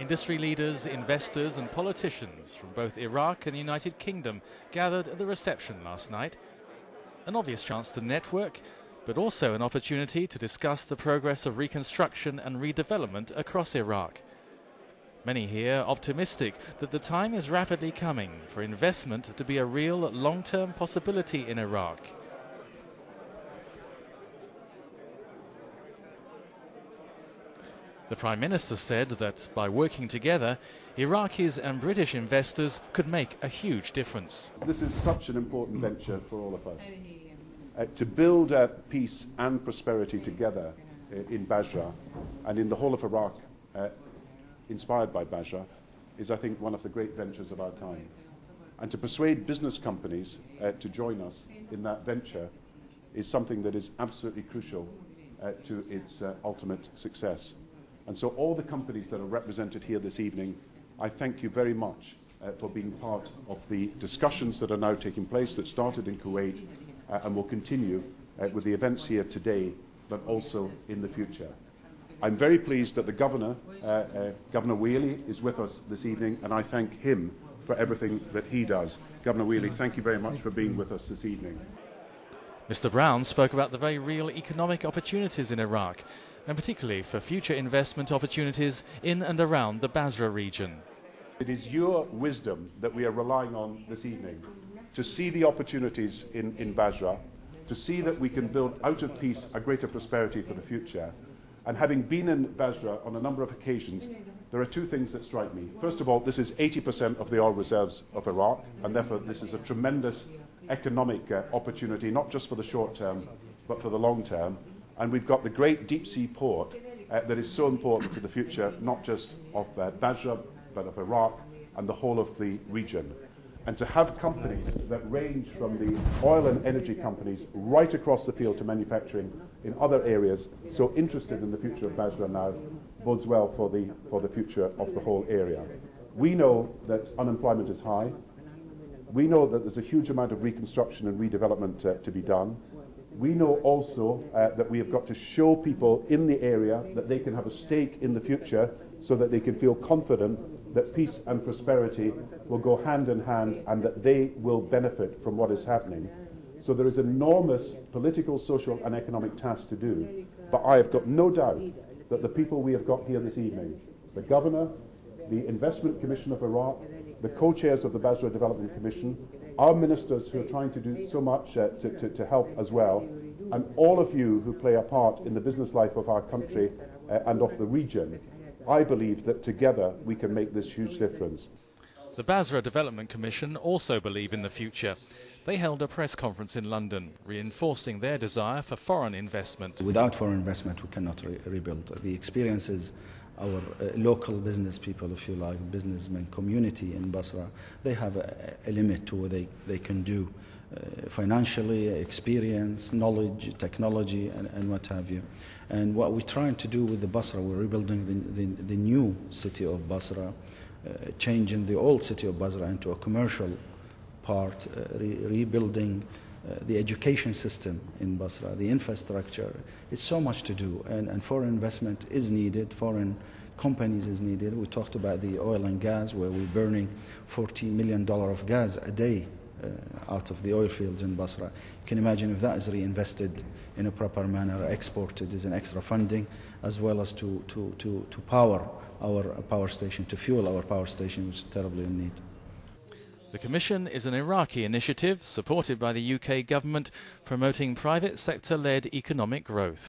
Industry leaders, investors and politicians from both Iraq and the United Kingdom gathered at the reception last night. An obvious chance to network, but also an opportunity to discuss the progress of reconstruction and redevelopment across Iraq. Many here optimistic that the time is rapidly coming for investment to be a real long-term possibility in Iraq. The Prime Minister said that by working together, Iraqis and British investors could make a huge difference. This is such an important venture for all of us. To build peace and prosperity together in Basra and in the whole of Iraq, inspired by Basra, is, I think, one of the great ventures of our time. And to persuade business companies to join us in that venture is something that is absolutely crucial to its ultimate success. And so all the companies that are represented here this evening, I thank you very much for being part of the discussions that are now taking place, that started in Kuwait and will continue with the events here today, but also in the future. I'm very pleased that the Governor, Governor Wheely, is with us this evening, and I thank him for everything that he does. Governor Wheely, thank you very much for being with us this evening. Mr. Brown spoke about the very real economic opportunities in Iraq, and particularly for future investment opportunities in and around the Basra region. It is your wisdom that we are relying on this evening to see the opportunities in Basra, to see that we can build out of peace a greater prosperity for the future. And having been in Basra on a number of occasions, there are two things that strike me. First of all, this is 80% of the oil reserves of Iraq, and therefore this is a tremendous economic opportunity, not just for the short term, but for the long term. And we've got the great deep sea port that is so important to the future, not just of Basra, but of Iraq and the whole of the region. And to have companies that range from the oil and energy companies right across the field to manufacturing in other areas, so interested in the future of Basra now, bodes well for the future of the whole area. We know that unemployment is high. We know that there's a huge amount of reconstruction and redevelopment to be done. We know also that we have got to show people in the area that they can have a stake in the future so that they can feel confident that peace and prosperity will go hand in hand and that they will benefit from what is happening. So there is an enormous political, social and economic task to do. But I have got no doubt that the people we have got here this evening, the Governor, the Investment Commission of Iraq, the co-chairs of the Basra Development Commission, our ministers who are trying to do so much to help as well, and all of you who play a part in the business life of our country and of the region, I believe that together we can make this huge difference. The Basra Development Commission also believe in the future. They held a press conference in London, reinforcing their desire for foreign investment. Without foreign investment, we cannot rebuild. The experiences our local business people, if you like, businessmen community in Basra, they have a limit to what they can do financially, experience, knowledge, technology, and what have you. And what we're trying to do with the Basra, we're rebuilding the new city of Basra, changing the old city of Basra into a commercial part, rebuilding the education system in Basra, the infrastructure. It's so much to do, and foreign investment is needed, foreign companies is needed. We talked about the oil and gas, where we're burning $40 million of gas a day out of the oil fields in Basra. You can imagine if that is reinvested in a proper manner, exported as an extra funding, as well as to power our power station, to fuel our power station, which is terribly in need. The Commission is an Iraqi initiative supported by the UK government promoting private sector-led economic growth.